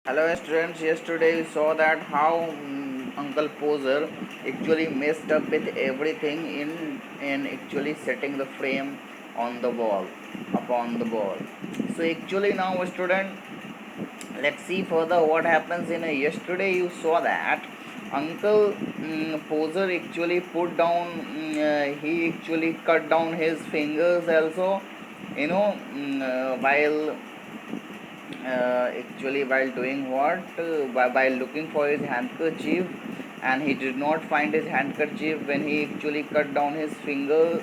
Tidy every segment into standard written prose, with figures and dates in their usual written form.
Hello students, yesterday we saw that how Uncle Poser actually messed up with everything in actually setting the frame on the wall, upon the wall. So actually now student, let's see further what happens in a yesterday you saw that Uncle Poser actually put down, he actually cut down his fingers also, while actually while doing what while looking for his handkerchief, and he did not find his handkerchief when he actually cut down his finger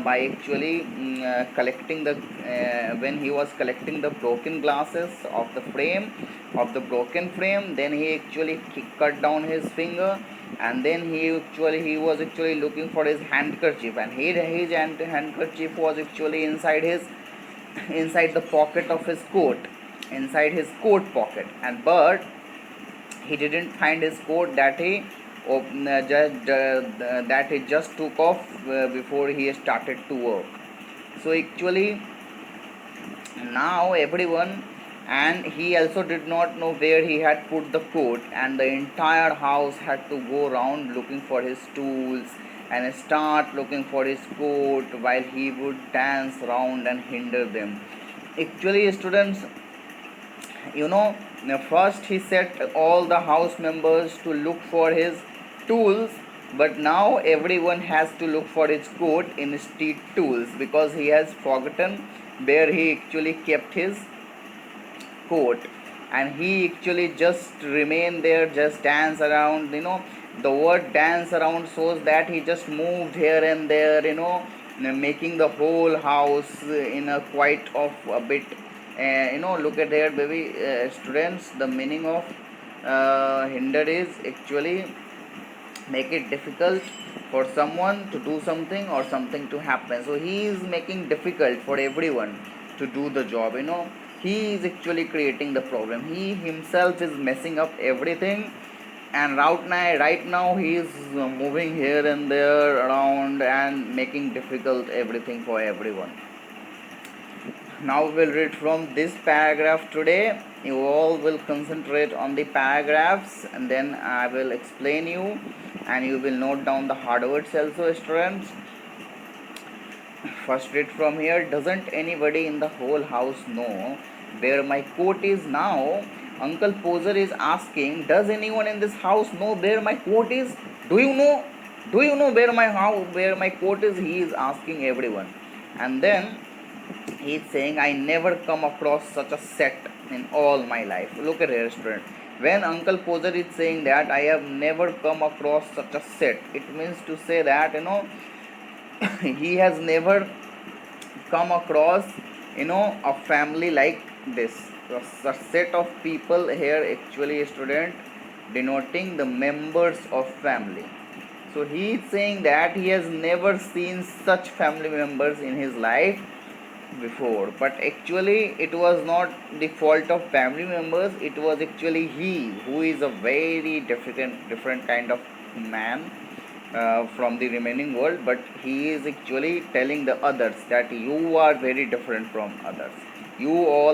by actually collecting the when he was collecting the broken glasses of the frame, of the broken frame. Then he actually cut down his finger, and then he was actually looking for his handkerchief, and his handkerchief was actually inside the pocket of his coat, inside his coat pocket. And but he didn't find his coat that he that he just took off before he started to work. So actually now everyone, and he also did not know where he had put the coat, and the entire house had to go around looking for his tools and start looking for his coat, while he would dance around and hinder them. Actually students, first he set all the house members to look for his tools, but now everyone has to look for his coat instead tools, because he has forgotten where he actually kept his coat, and he actually just remain there, just dance around. The word dance around shows that he just moved here and there, making the whole house in a quite of a bit, look at here baby, students, the meaning of hinder is actually make it difficult for someone to do something or something to happen. So he is making difficult for everyone to do the job. He is actually creating the problem. He himself is messing up everything, and right now he is moving here and there around and making difficult everything for everyone. Now we will read from this paragraph today. You all will concentrate on the paragraphs, and then I will explain you, and you will note down the hard words also, students. First read from here. Doesn't anybody in the whole house know where my coat is now? Uncle Poser is asking, does anyone in this house know where my coat is? Do you know? Do you know where my coat is? He is asking everyone. And then he is saying, I never come across such a set in all my life. Look at here, student. When Uncle Poser is saying that I have never come across such a set, it means to say that he has never come across a family like this. A set of people here actually, student, denoting the members of family. So he is saying that he has never seen such family members in his life before. But actually it was not the fault of family members, it was actually he who is a very different kind of man from the remaining world. But he is actually telling the others that you are very different from others. You all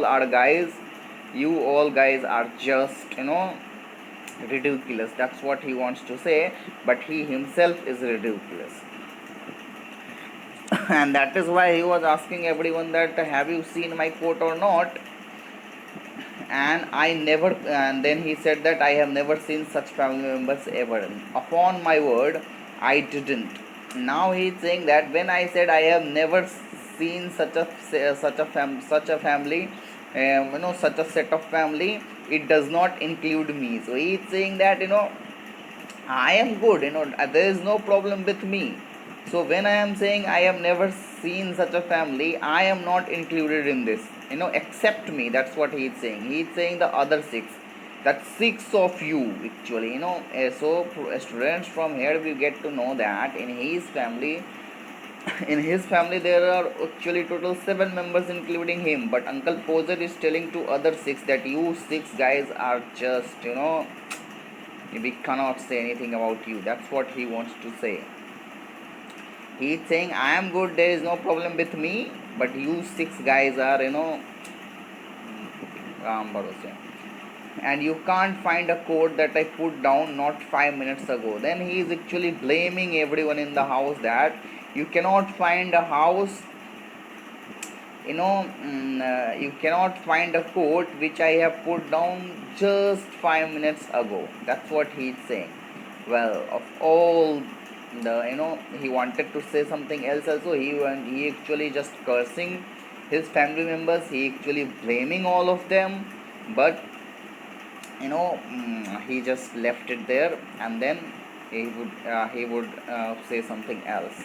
guys are just ridiculous. That's what he wants to say, but he himself is ridiculous. And that is why he was asking everyone that have you seen my coat or not. And then he said that I have never seen such family members ever. Upon my word, I didn't. Now he is saying that when I said I have never seen such a family, such a set of family, it does not include me. So he is saying that I am good, there is no problem with me. So when I am saying I have never seen such a family, I am not included in this, except me. That's what he is saying. He is saying the other six, that six of you actually, so students, from here we get to know that in his family, there are actually total 7 members including him. But Uncle Poser is telling to other six that you six guys are just, we cannot say anything about you. That's what he wants to say. He is saying I am good, there is no problem with me, but you six guys are Ram bharose. And you can't find a code that I put down not 5 minutes ago. Then he is actually blaming everyone in the house that you cannot find a house, you cannot find a code which I have put down just 5 minutes ago. That's what he's saying. Well, of all the, he wanted to say something else also. He actually just cursing his family members. He actually blaming all of them. But he just left it there, and then he would say something else.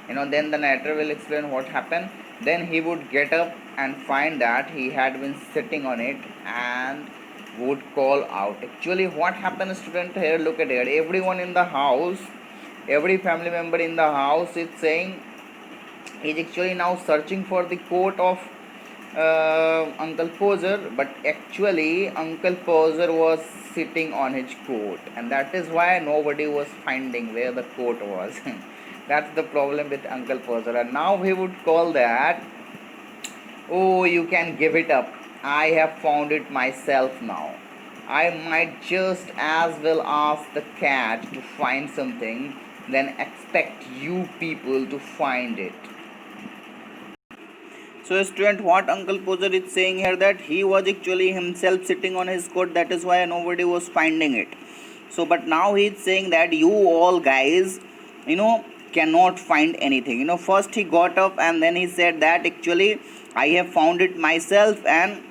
Then the narrator will explain what happened. Then he would get up and find that he had been sitting on it and would call out. Actually, what happened, student? Here, look at here. Everyone in the house, every family member in the house is saying, he's actually now searching for the coat of Uncle Poser, but actually Uncle Poser was sitting on his coat, and that is why nobody was finding where the coat was. That's the problem with Uncle Poser. And now he would call that, oh, you can give it up. I have found it myself now. I might just as well ask the cat to find something than expect you people to find it. So, student, what Uncle Poser is saying here, that he was actually himself sitting on his coat. That is why nobody was finding it. So, but now he is saying that you all guys, cannot find anything. First he got up and then he said that actually I have found it myself, and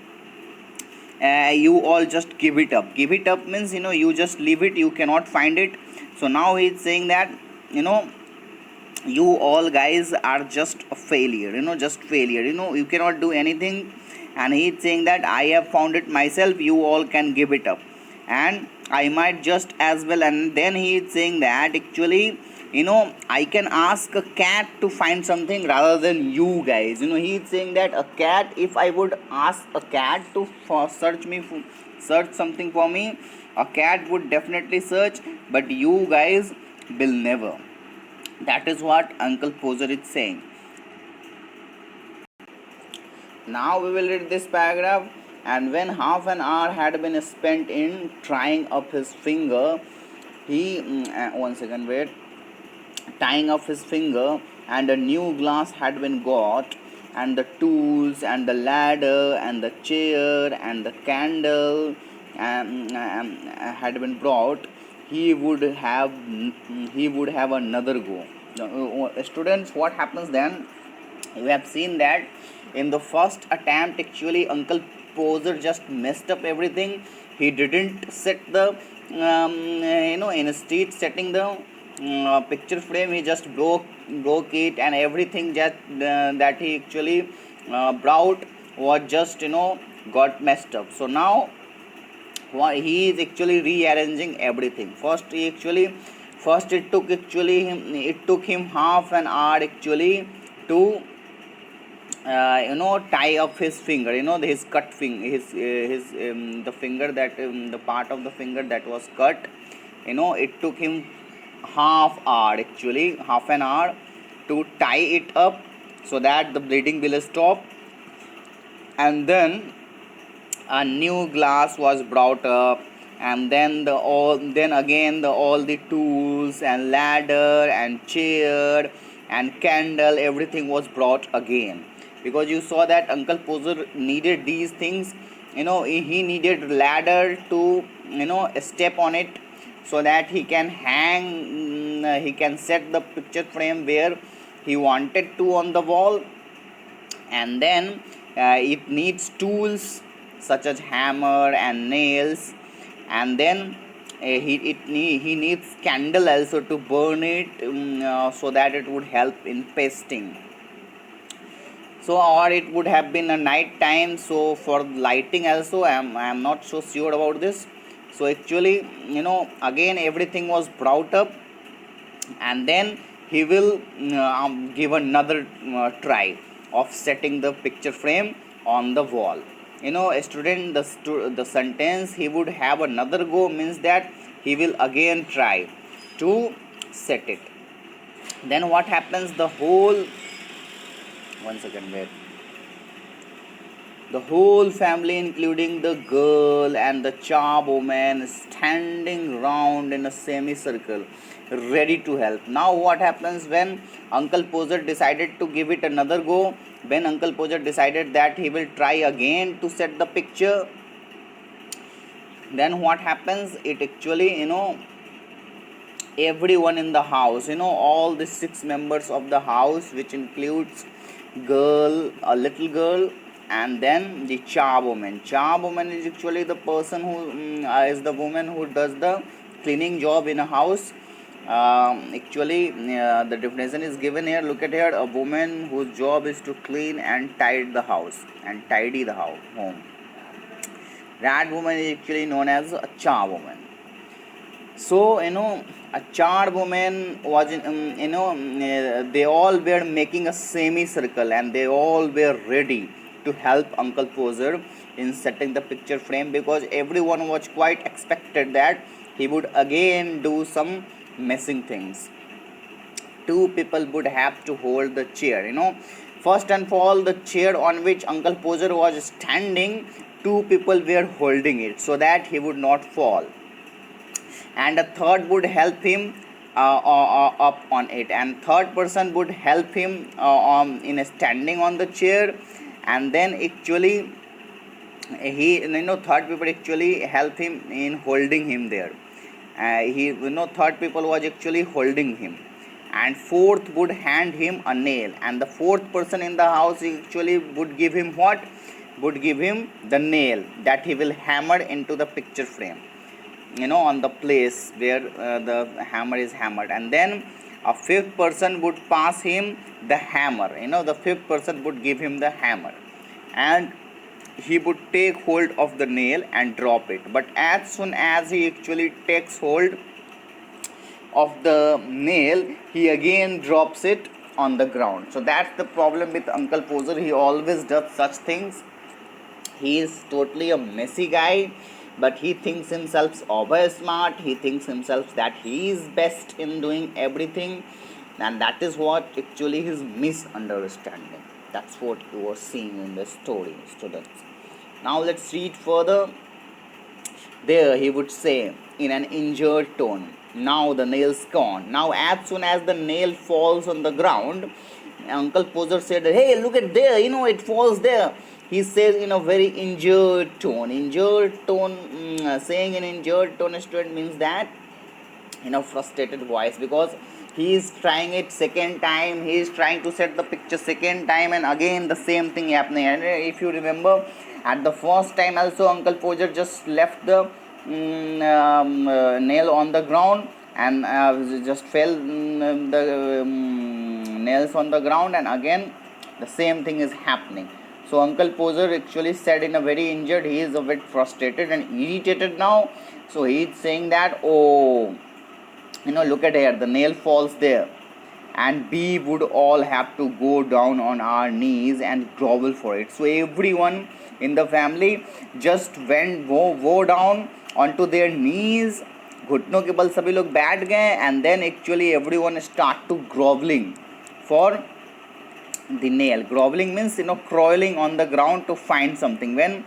you all just give it up. Give it up means you just leave it. You cannot find it. So now he is saying that you all guys are just a failure, just failure, you cannot do anything. And he is saying that I have found it myself, you all can give it up, and I might just as well. And then he is saying that actually I can ask a cat to find something rather than you guys. He is saying that a cat, if I would ask a cat to search something for me, a cat would definitely search, but you guys will never. That is what Uncle Poser is saying. Now we will read this paragraph. And when half an hour had been spent in trying up his finger, he one second wait tying up his finger, and a new glass had been got, and the tools and the ladder and the chair and the candle had been brought, he would have another go. Students, what happens then? You have seen that in the first attempt actually Uncle Poser just messed up everything. He didn't set the instead setting the picture frame, he just broke it, and everything that he actually brought was just got messed up. So now he is actually rearranging everything. First it took him half an hour actually to tie up his finger, his cut finger, his the finger that the part of the finger that was cut. It took him half an hour to tie it up so that the bleeding will stop. And then a new glass was brought up, and then all the tools and ladder and chair and candle, everything was brought again, because you saw that Uncle Poser needed these things. He needed ladder to step on it, so that he can he can set the picture frame where he wanted to on the wall. And then it needs tools such as hammer and nails, and then he needs candle also to burn it, so that it would help in pasting. So, or it would have been a night time, so for lighting also I am not so sure about this. So actually again everything was brought up, and then he will give another try of setting the picture frame on the wall. A student, the sentence he would have another go means that he will again try to set it. Then what happens, the whole The whole family, including the girl and the charwoman, standing round in a semicircle, ready to help. Now, what happens when Uncle Poser decided to give it another go? When Uncle Poser decided that he will try again to set the picture, then what happens? It actually, everyone in the house, all the 6 members of the house, which includes a little girl, and then the charwoman is actually the person who is the woman who does the cleaning job in a house. Actually, the definition is given here. Look at here: a woman whose job is to clean and tidy the home. That woman is actually known as a charwoman. So, a charwoman was, they all were making a semicircle, and they all were ready to help Uncle Poser in setting the picture frame, because everyone was quite expected that he would again do some messing things. 2 people would have to hold the chair, First and for all, the chair on which Uncle Poser was standing, 2 people were holding it so that he would not fall, and a third would help him up on it, and third person would help him in standing on the chair, and then actually third people actually help him in holding him there. Third people was actually holding him, and fourth would hand him a nail, and the fourth person in the house actually would give him what? Would give him the nail that he will hammer into the picture frame, on the place where the hammer is hammered. And then a fifth person would pass him the hammer, the fifth person would give him the hammer, and he would take hold of the nail and drop it. But as soon as he actually takes hold of the nail, he again drops it on the ground. So that's the problem with Uncle Poser. He always does such things. He is totally a messy guy, but he thinks himself over smart. He thinks himself that he is best in doing everything, and that is what actually his misunderstanding. That's what you are seeing in the story, students. Now let's read further. There he would say in an injured tone, "Now the nail's gone." Now, as soon as the nail falls on the ground, Uncle Poser said, "Hey, look at there, it falls there." He says in a very injured tone. Saying in injured tone, student, means that in a frustrated voice, because he is trying it second time. He is trying to set the picture second time, and again the same thing happening. And if you remember, at the first time also, Uncle Poser just left the nail on the ground, and just fell the nails on the ground, and again the same thing is happening. So Uncle Poser actually said in a very injured, he is a bit frustrated and irritated now. So he is saying that, oh, look at here, the nail falls there, and we would all have to go down on our knees and grovel for it. So everyone in the family just go down onto their knees, घुटनों के बल सभी लोग बैठ गए, and then actually everyone start to groveling for the nail. Groveling means crawling on the ground to find something. When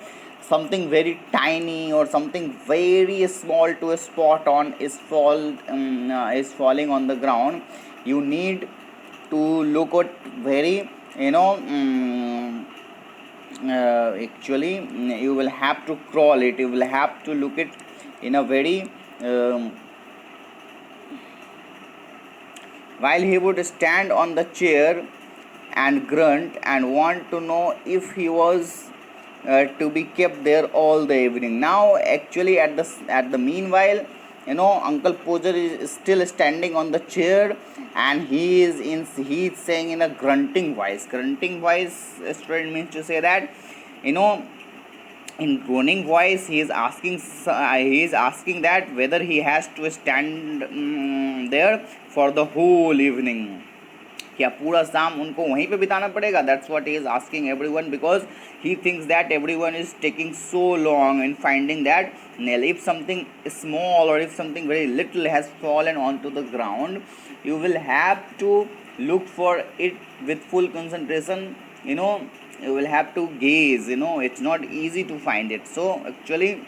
something very tiny or something very small to a spot on is falling on the ground, you need to look at very actually you will have to crawl it. You will have to look it in a very while he would stand on the chair and grunt and want to know if he was to be kept there all the evening. Now actually at the meanwhile, Uncle Poser is still standing on the chair, and he is saying in a grunting voice. Grunting voice, student, means to say that in groaning voice he is asking that whether he has to stand there for the whole evening. क्या पूरा शाम उनको वहीं पे बिताना पड़ेगा? That's what he is asking everyone, because he thinks that everyone is taking so long in finding that nail. If something small or if something very little has fallen onto the ground, you will have to look for it with full concentration, you will have to gaze, it's not easy to find it. So actually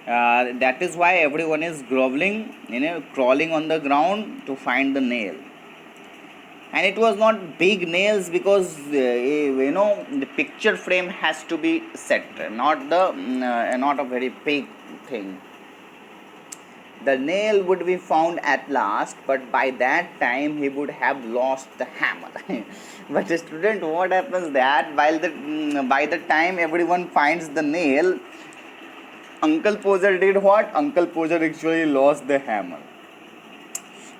that is why everyone is groveling, crawling on the ground to find the nail. And it was not big nails, because the picture frame has to be set, not a very big thing. The nail would be found at last, but by that time he would have lost the hammer. But student, what happens that while by the time everyone finds the nail, Uncle Poser did what? Uncle Poser actually lost the hammer.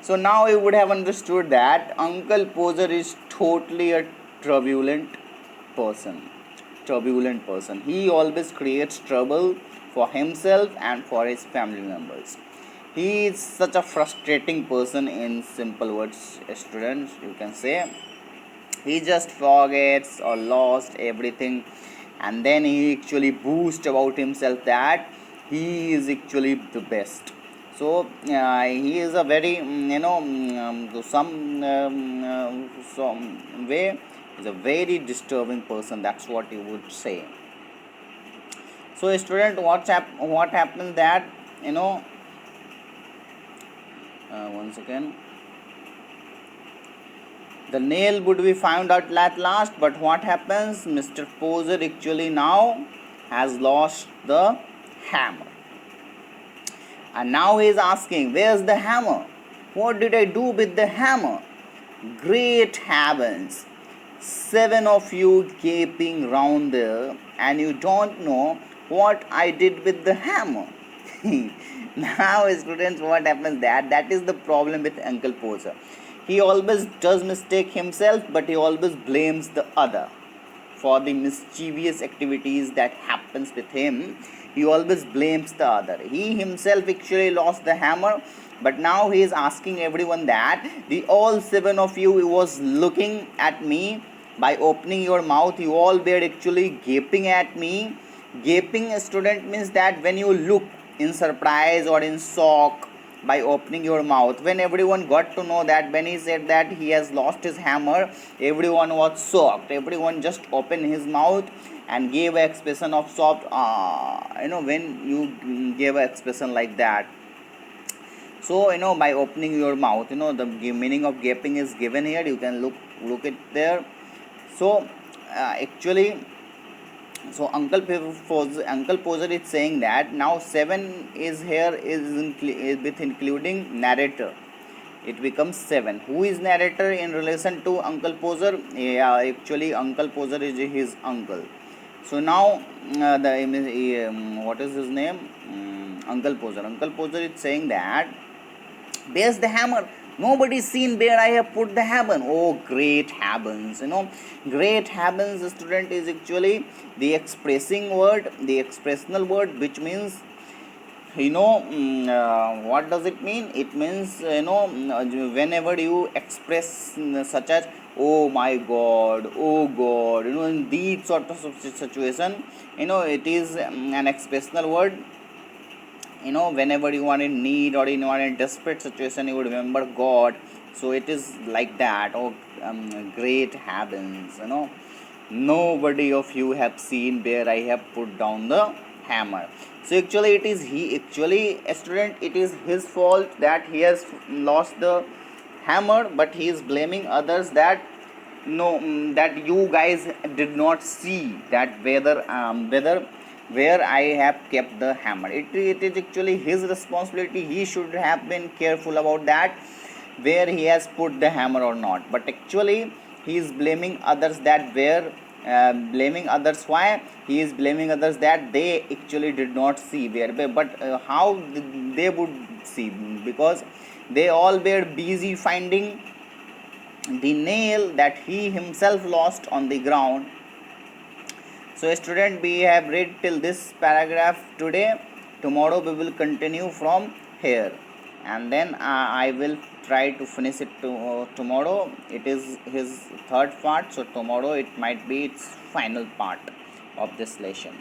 So now you would have understood that Uncle Poser is totally a turbulent person. Turbulent person. He always creates trouble for himself and for his family members. He is such a frustrating person, in simple words, students, you can say. He just forgets or lost everything, and then he actually boasts about himself that he is actually the best. So he is a very to some way is a very disturbing person. That's what you would say. So student, what happens that once again, the nail would be found out at last, but what happens? Mr. Poser actually now has lost the hammer. And now he is asking, where's the hammer? What did I do with the hammer? Great heavens! 7 of you gaping round there, and you don't know what I did with the hammer. Now, students, what happens that is the problem with Uncle Poser. He always does mistake himself, but he always blames the other for the mischievous activities that happens with him. He always blames the other. He himself actually lost the hammer, but now he is asking everyone that the all 7 of you was looking at me by opening your mouth. You all were actually gaping at me. Gaping, student, means that when you look in surprise or in shock by opening your mouth. When everyone got to know that when he said that he has lost his hammer, everyone was shocked. Everyone just opened his mouth and gave an expression of soft when you gave an expression like that. So by opening your mouth, the meaning of gaping is given here. You can look it there. So actually, so Uncle Poser is saying that now 7 is here is with including narrator. It becomes 7. Who is narrator in relation to Uncle Poser? Yeah, actually Uncle Poser is his uncle. So now what is his name? Uncle Poser. Uncle Poser is saying that there's the hammer. Nobody's seen where I have put the heaven. Oh, great heavens! Great heavens, student, is actually the expressing word, the expressional word, which means what does it mean? It means whenever you express such as oh my God, oh God, in these sort of situation, it is an expressional word. Whenever you are in need or you are in desperate situation, you would remember God. So it is like that. Oh, great heavens! Nobody of you have seen where I have put down the hammer. So actually, it is a student. It is his fault that he has lost the hammer, but he is blaming others that that you guys did not see that whether where I have kept the hammer. It is actually his responsibility. He should have been careful about that, where he has put the hammer or not. But actually, he is blaming others that where blaming others. Why? He is blaming others that they actually did not see where. But how they would see? Because they all were busy finding the nail that he himself lost on the ground. So student, we have read till this paragraph today. Tomorrow we will continue from here, and then I will try to finish it tomorrow. It is his third part, so tomorrow it might be its final part of this lesson.